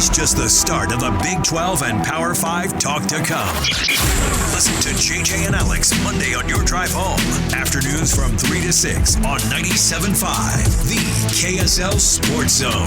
is just the start of the Big 12 and Power 5 talk to come. Listen to JJ and Alex Monday on your drive home. Afternoons from 3 to 6 on 97.5, the KSL Sports Zone.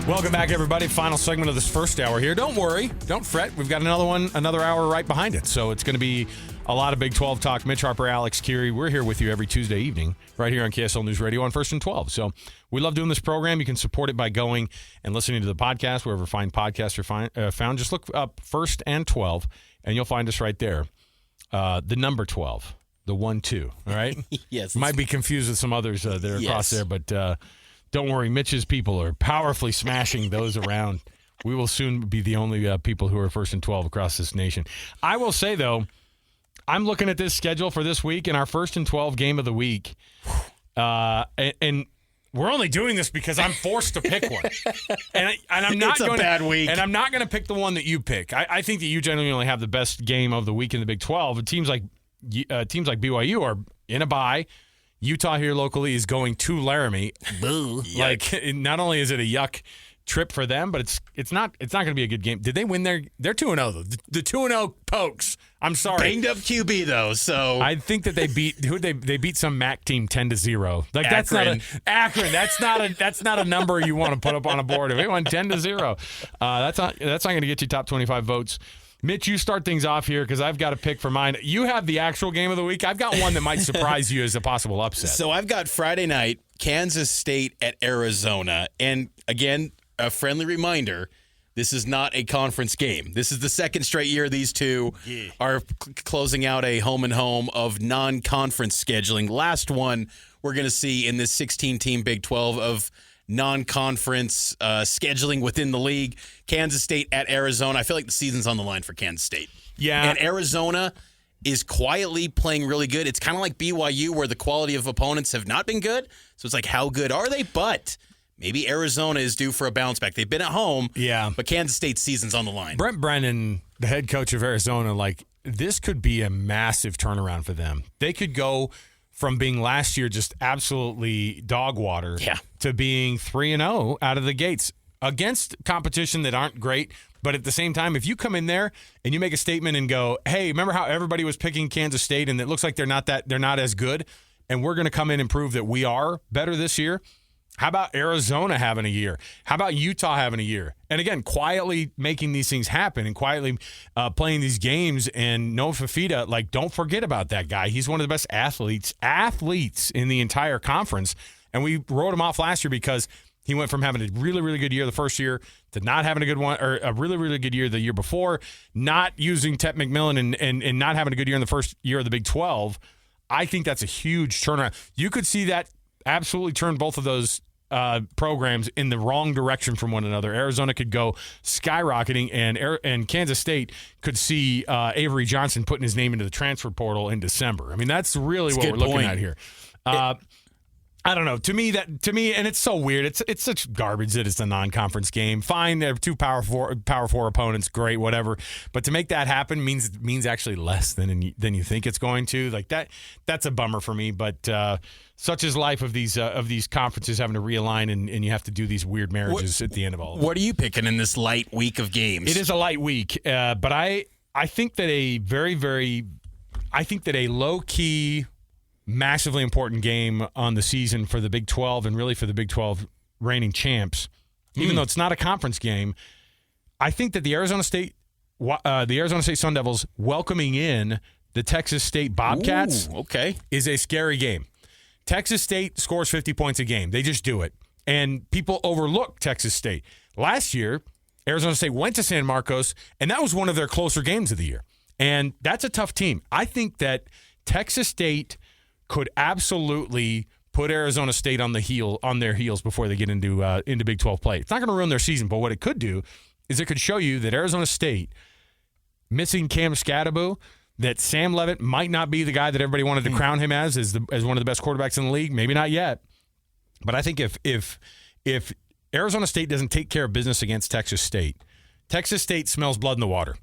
Welcome back, everybody. Final segment of this first hour here. Don't worry. Don't fret. We've got another hour right behind it. So it's going to be a lot of Big 12 talk. Mitch, Harper, Alex, Kirry. We're here with you every Tuesday evening right here on KSL News Radio on First and 12. So we love doing this program. You can support it by going and listening to the podcast, wherever fine podcasts are found. Just look up First and 12, and you'll find us right there. The number 12, the 1-2, all right? Yes. Might be confused with some others that are across there, but don't worry, Mitch's people are powerfully smashing those around. We will soon be the only people who are First and 12 across this nation. I will say, though, I'm looking at this schedule for this week, and our First and 12 game of the week, and we're only doing this because I'm forced to pick one. And I'm not it's a bad week. And I'm not going to pick the one that you pick. I think that you generally only have the best game of the week in the Big 12. And teams like BYU are in a bye. Utah here locally is going to Laramie. Boo! Like, not only is it a yuck trip for them, but it's not going to be a good game. Did they win their? They're 2-0 though. The 2-0 Pokes. I'm sorry. Banged up QB though, so I think that they beat they beat some MAC team 10-0. Like Akron. That's not Akron. That's not a number you want to put up on a board. If they won 10-0, that's not going to get you top 25 votes. Mitch, you start things off here because I've got to pick for mine. You have the actual game of the week. I've got one that might surprise you as a possible upset. So I've got Friday night, Kansas State at Arizona. And again, a friendly reminder, this is not a conference game. This is the second straight year these two are closing out a home-and-home of non-conference scheduling. Last one we're going to see in this 16-team Big 12 of non-conference scheduling within the league. Kansas State at Arizona. I feel like the season's on the line for Kansas State. Yeah. And Arizona is quietly playing really good. It's kind of like BYU where the quality of opponents have not been good. So it's like, how good are they? But maybe Arizona is due for a bounce back. They've been at home. Yeah. But Kansas State's season's on the line. Brent Brennan, the head coach of Arizona, like, this could be a massive turnaround for them. They could go from being last year just absolutely dog water to being 3-0 out of the gates against competition that aren't great. But at the same time, if you come in there and you make a statement and go, hey, remember how everybody was picking Kansas State and it looks like they're not as good, and we're going to come in and prove that we are better this year? How about Arizona having a year? How about Utah having a year? And again, quietly making these things happen and quietly playing these games. And Noah Fafita, like, don't forget about that guy. He's one of the best athletes in the entire conference. And we wrote him off last year because he went from having a really, really good year the first year to not having a good one, or a really, really good year the year before, not using Tet McMillan and not having a good year in the first year of the Big 12. I think that's a huge turnaround. You could see that absolutely turn both of those programs in the wrong direction from one another. Arizona could go skyrocketing, and Kansas State could see Avery Johnson putting his name into the transfer portal in December. I mean, that's really what we're looking at here. I don't know. To me, and it's so weird. It's such garbage that it's a non-conference game. Fine, they're two power four opponents. Great, whatever. But to make that happen means actually less than you think it's going to. Like that. That's a bummer for me. But such is life of these conferences having to realign, and you have to do these weird marriages at the end of all of it. What are you picking in this light week of games? It is a light week, but I think that a low-key, massively important game on the season for the Big 12 and really for the Big 12 reigning champs, even though it's not a conference game, I think that the Arizona State Sun Devils welcoming in the Texas State Bobcats is a scary game. Texas State scores 50 points a game. They just do it. And people overlook Texas State. Last year, Arizona State went to San Marcos, and that was one of their closer games of the year. And that's a tough team. I think that Texas State could absolutely put Arizona State on their heels before they get into Big 12 play. It's not going to ruin their season, but what it could do is it could show you that Arizona State, missing Cam Scatterbo, that Sam Leavitt might not be the guy that everybody wanted to crown him as one of the best quarterbacks in the league. Maybe not yet. But I think if Arizona State doesn't take care of business against Texas State smells blood in the water.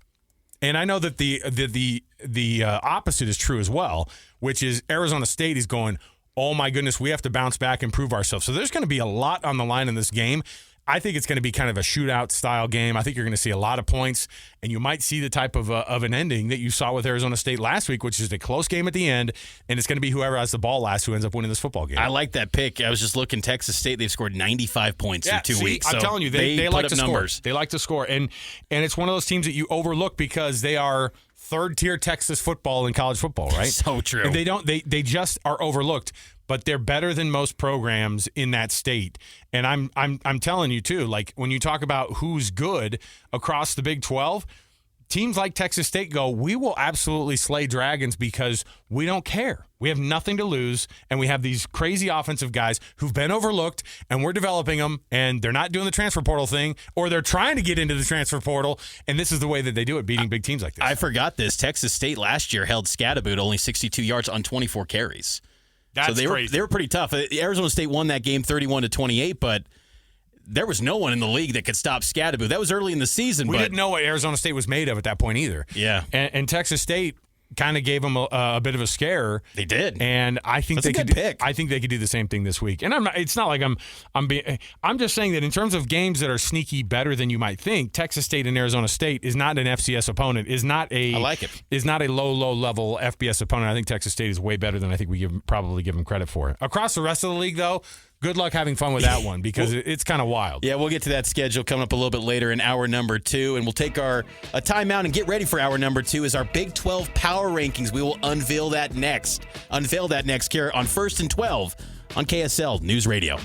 And I know that the opposite is true as well, which is Arizona State is going, oh my goodness, we have to bounce back and prove ourselves. So there's going to be a lot on the line in this game. I think it's going to be kind of a shootout style game. I think you're going to see a lot of points, and you might see the type of an ending that you saw with Arizona State last week, which is a close game at the end, and it's going to be whoever has the ball last who ends up winning this football game. I like that pick. I was just looking, Texas State, they've scored 95 points in 2 weeks. I'm telling you, they like to numbers. score. They like to score, and it's one of those teams that you overlook because they are third-tier Texas football in college football, right? So true. And they just are overlooked. But they're better than most programs in that state. And I'm telling you too, like when you talk about who's good across the Big 12, teams like Texas State go, we will absolutely slay Dragons because we don't care. We have nothing to lose, and we have these crazy offensive guys who've been overlooked, and we're developing them, and they're not doing the transfer portal thing, or they're trying to get into the transfer portal, and this is the way that they do it, beating big teams like this. I forgot this. Texas State last year held Scadaboo to only 62 yards on 24 carries. That's so crazy. They were pretty tough. Arizona State won that game 31-28, but there was no one in the league that could stop Scadaboo. That was early in the season. We didn't know what Arizona State was made of at that point either. Yeah. And Texas State kind of gave them a bit of a scare. They did. And I think That's a good pick. I think they could do the same thing this week. And it's not like I'm just saying that in terms of games that are sneaky better than you might think, Texas State and Arizona State is not an FCS opponent. I like it. Is not a low level FBS opponent. I think Texas State is way better than I think we probably give them credit for. Across the rest of the league, though, good luck having fun with that one because it's kind of wild. Yeah, we'll get to that schedule coming up a little bit later in hour number 2, and we'll take a timeout and get ready for hour number 2 is our Big 12 Power Rankings. We will unveil that next. Here on First and 12 on KSL News Radio.